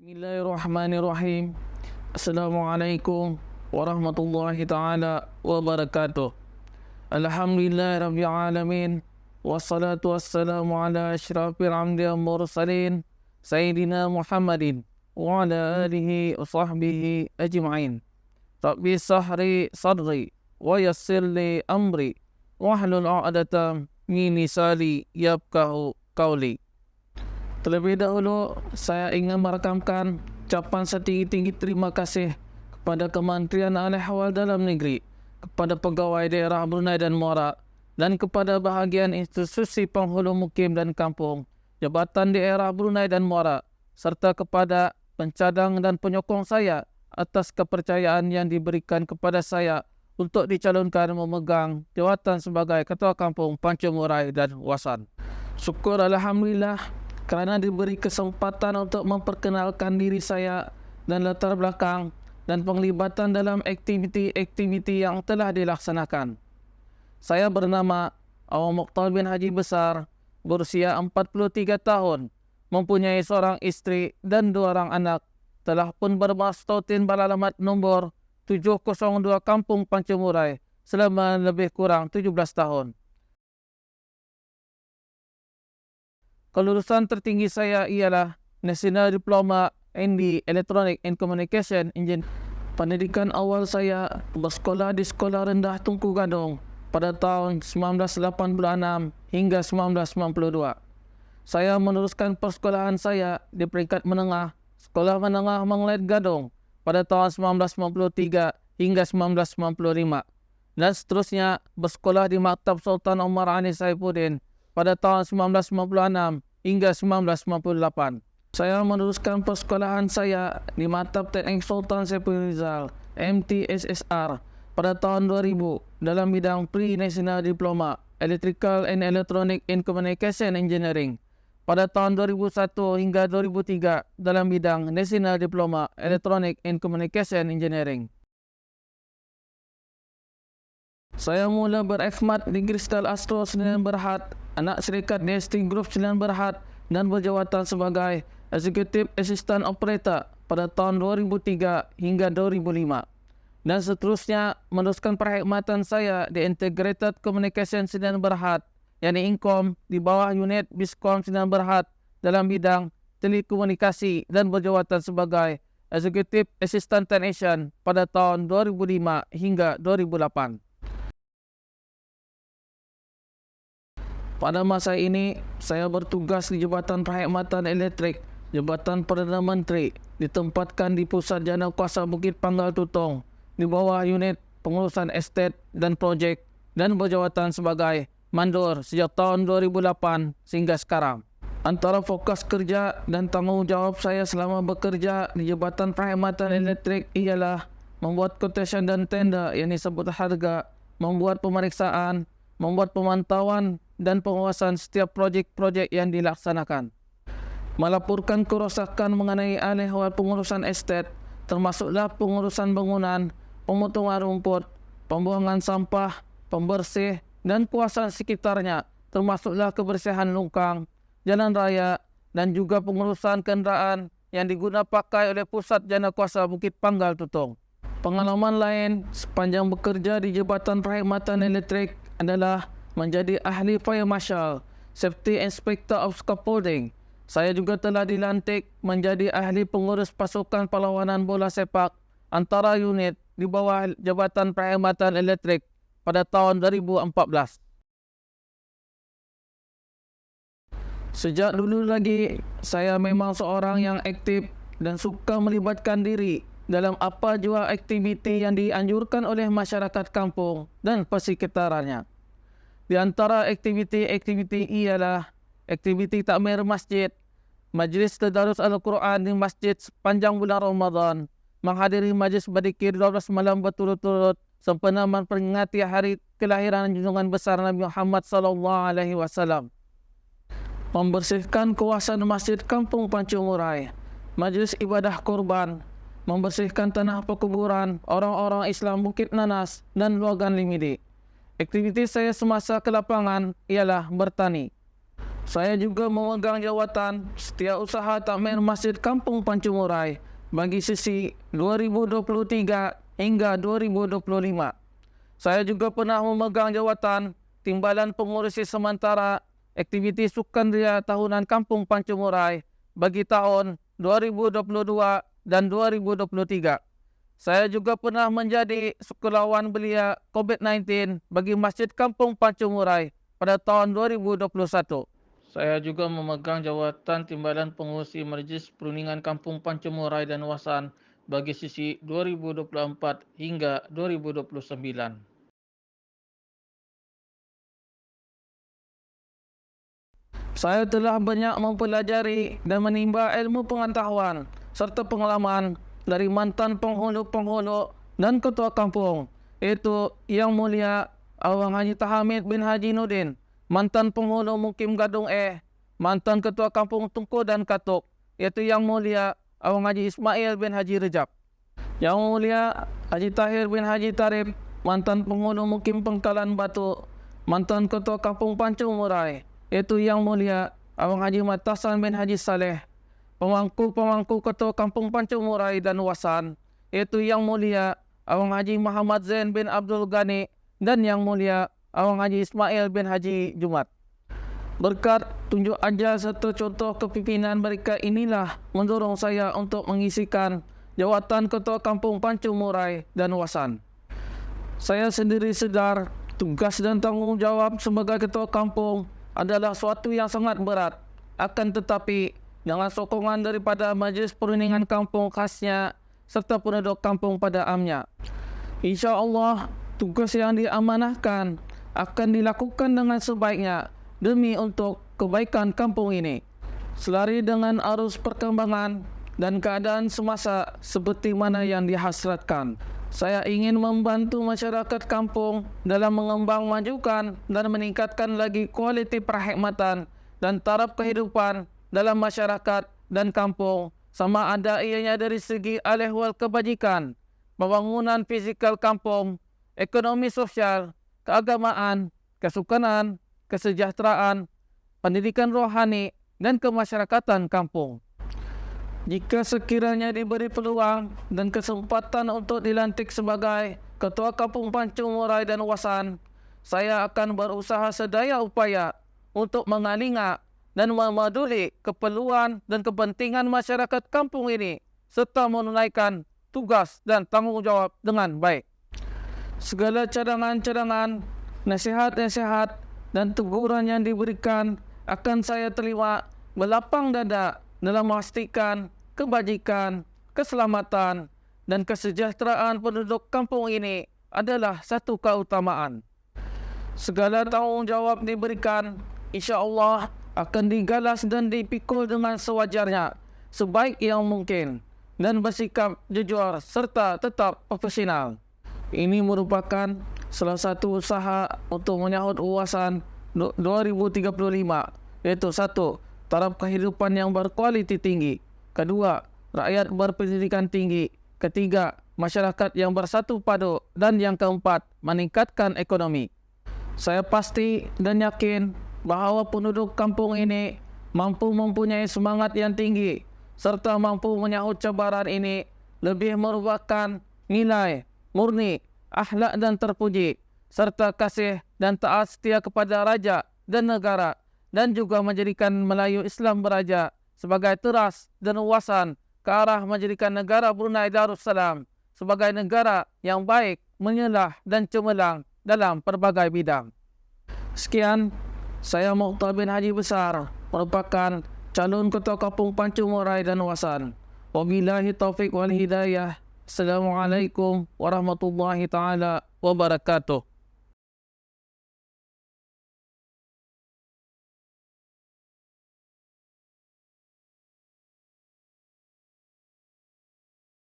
Bismillahirrahmanirrahim. Assalamualaikum warahmatullahi ta'ala wabarakatuh. Alhamdulillahirabbil alamin. Wassalatu wassalamu ala asyrafil anbiya'i wal mursalin Sayyidina Muhammadin wa ala alihi wa sahbihi ajma'in. Rabbi sahri sadri wa yassir li amri wahlul 'uqdatam min lisani yafqahu qawli. Terlebih dahulu, saya ingin merakamkan ucapan setinggi-tinggi terima kasih kepada Kementerian Al-Ahwal Dalam Negeri, kepada pegawai daerah Brunei dan Muara, dan kepada bahagian institusi penghulu mukim dan kampung, Jabatan Daerah Brunei dan Muara, serta kepada pencadang dan penyokong saya atas kepercayaan yang diberikan kepada saya untuk dicalonkan memegang jawatan sebagai Ketua Kampung Pancu Murai dan Wasan. Syukur Alhamdulillah kerana diberi kesempatan untuk memperkenalkan diri saya dan latar belakang dan penglibatan dalam aktiviti-aktiviti yang telah dilaksanakan. Saya bernama Awang Mokhtar bin Haji Besar, berusia 43 tahun, mempunyai seorang isteri dan 2 orang anak, telah pun bermastautin beralamat nombor 702 Kampung Pancu Murai selama lebih kurang 17 tahun. Kelulusan tertinggi saya ialah National Diploma ND Electronic and Communication Engineering. Pendidikan awal saya bersekolah di Sekolah Rendah Tunku Gadong pada tahun 1986 hingga 1992. Saya meneruskan persekolahan saya di peringkat menengah Sekolah Menengah Manglet Gadong pada tahun 1993 hingga 1995 dan seterusnya bersekolah di Maktab Sultan Omar Ali Saifuddin pada tahun 1996 hingga 1998. Saya meneruskan persekolahan saya di Maktab Teknik Sultan Saifuddin Rizal MTSSR pada tahun 2000 dalam bidang Pre-National Diploma Electrical and Electronic and Communication Engineering, pada tahun 2001 hingga 2003 dalam bidang National Diploma Electronic and Communication Engineering. Saya mula berkhidmat di Kristal Astro Sdn Berhad, anak syarikat DST Group Sdn Berhad, dan berjawatan sebagai Executive Assistant Operator pada tahun 2003 hingga 2005. Dan seterusnya meneruskan perkhidmatan saya di Integrated Communication Sdn Berhad, yakni Incom, di bawah unit Biscom Sdn Berhad dalam bidang telekomunikasi dan berjawatan sebagai Executive Assistant Technician pada tahun 2005 hingga 2008. Pada masa ini, saya bertugas di Jabatan Perkhidmatan Elektrik, Jabatan Perdana Menteri, ditempatkan di Pusat Jana Kuasa Bukit Panggal Tutong, di bawah unit pengurusan estet dan projek, dan berjawatan sebagai mandor sejak tahun 2008 sehingga sekarang. Antara fokus kerja dan tanggungjawab saya selama bekerja di Jabatan Perkhidmatan Elektrik ialah membuat quotation dan tender yang disebut harga, membuat pemeriksaan, membuat pemantauan dan pengawasan setiap projek-projek yang dilaksanakan, melaporkan kerosakan mengenai ahwal pengurusan estet, termasuklah pengurusan bangunan, pemotongan rumput, pembuangan sampah, pembersih dan kawasan sekitarnya, termasuklah kebersihan longkang, jalan raya, dan juga pengurusan kenderaan yang digunakan pakai oleh Pusat Jana Kuasa Bukit Panggal Tutong. Pengalaman lain sepanjang bekerja di Jabatan Perkhidmatan Elektrik adalah menjadi ahli fire marshal, safety inspector of scaffolding. Saya juga telah dilantik menjadi ahli pengurus pasukan perlawanan bola sepak antara unit di bawah Jabatan Perkhidmatan Elektrik pada tahun 2014. Sejak dulu lagi, saya memang seorang yang aktif dan suka melibatkan diri dalam apa jua aktiviti yang dianjurkan oleh masyarakat kampung dan persekitarannya. Di antara aktiviti-aktiviti ialah aktiviti takmir masjid, majlis tadarus Al-Quran di masjid sepanjang bulan Ramadan, menghadiri majlis berzikir 12 malam berturut-turut sempena memperingati hari kelahiran junjungan besar Nabi Muhammad SAW, membersihkan kawasan masjid Kampung Pancu Murai, majlis ibadah korban, membersihkan tanah perkuburan orang-orang Islam Bukit Nanas dan Luagan Limidi. Aktiviti saya semasa ke lapangan ialah bertani. Saya juga memegang jawatan Setiausaha Takmir Masjid Kampung Pancumurai bagi sesi 2023 hingga 2025. Saya juga pernah memegang jawatan Timbalan Pengurusi Sementara Aktiviti Sukanria Tahunan Kampung Pancumurai bagi tahun 2022 dan 2023. Saya juga pernah menjadi Sukarelawan Belia COVID-19 bagi Masjid Kampung Pancumurai pada tahun 2021. Saya juga memegang jawatan Timbalan Pengurusi Majlis Perundingan Kampung Pancumurai dan Wasan bagi sisi 2024 hingga 2029. Saya telah banyak mempelajari dan menimba ilmu pengetahuan serta pengalaman dari mantan penghulu-penghulu dan ketua kampung, iaitu Yang Mulia Awang Haji Tahamid bin Haji Nudin, mantan penghulu Mukim Gadung mantan ketua kampung Tungku dan Katuk, iaitu Yang Mulia Awang Haji Ismail bin Haji Rejab. Yang Mulia Haji Tahir bin Haji Tarib, mantan penghulu Mukim Pengkalan Batu, mantan ketua kampung Pancumurai, iaitu Yang Mulia Awang Haji Matasan bin Haji Saleh, pemangku ketua kampung Pancumurai dan Wasan, iaitu Yang Mulia Awang Haji Muhammad Zain bin Abdul Ghani dan Yang Mulia Awang Haji Ismail bin Haji Jumat. Berkat tunjuk ajar serta contoh kepimpinan mereka inilah mendorong saya untuk mengisikan jawatan Ketua Kampung Pancumurai dan Wasan. Saya sendiri sedar tugas dan tanggungjawab sebagai Ketua Kampung adalah suatu yang sangat berat. Akan tetapi dengan sokongan daripada Majlis Perundingan Kampung khasnya serta penduduk kampung pada amnya, insya-Allah tugas yang diamanahkan akan dilakukan dengan sebaiknya demi untuk kebaikan kampung ini. Selari dengan arus perkembangan dan keadaan semasa seperti mana yang dihasratkan, saya ingin membantu masyarakat kampung dalam mengembang majukan dan meningkatkan lagi kualiti perkhidmatan dan taraf kehidupan dalam masyarakat dan kampung, sama ada ianya dari segi ahwal kebajikan, pembangunan fizikal kampung, ekonomi sosial, keagamaan, kesukanan, kesejahteraan, pendidikan rohani, dan kemasyarakatan kampung. Jika sekiranya diberi peluang dan kesempatan untuk dilantik sebagai Ketua Kampung Pancumurai dan Wasan, saya akan berusaha sedaya upaya untuk mengalinga dan memaduli keperluan dan kepentingan masyarakat kampung ini serta menunaikan tugas dan tanggungjawab dengan baik. Segala cadangan-cadangan, nasihat-nasihat dan teguran yang diberikan akan saya terima berlapang dada dalam memastikan kebajikan, keselamatan dan kesejahteraan penduduk kampung ini adalah satu keutamaan. Segala tanggungjawab diberikan, insya-Allah akan digalas dan dipikul dengan sewajarnya, sebaik yang mungkin, dan bersikap jujur serta tetap profesional. Ini merupakan salah satu usaha untuk menyahut Wasan 2035, iaitu 1. Taraf kehidupan yang berkualiti tinggi. 2. Rakyat berpendidikan tinggi. 3. Masyarakat yang bersatu padu. Dan yang 4. Meningkatkan ekonomi. Saya pasti dan yakin bahawa penduduk kampung ini mampu mempunyai semangat yang tinggi serta mampu menyahut cabaran ini lebih merupakan nilai, murni, akhlak dan terpuji serta kasih dan taat setia kepada raja dan negara, dan juga menjadikan Melayu Islam Beraja sebagai teras dan wasan ke arah menjadikan negara Brunei Darussalam sebagai negara yang baik, menyelah dan cemerlang dalam pelbagai bidang. Sekian, saya Mokhtar bin Haji Besar, merupakan calon Ketua Kampung Pancumurai dan Wasan. Wabillahi taufiq wal hidayah. Assalamualaikum warahmatullahi taala wabarakatuh.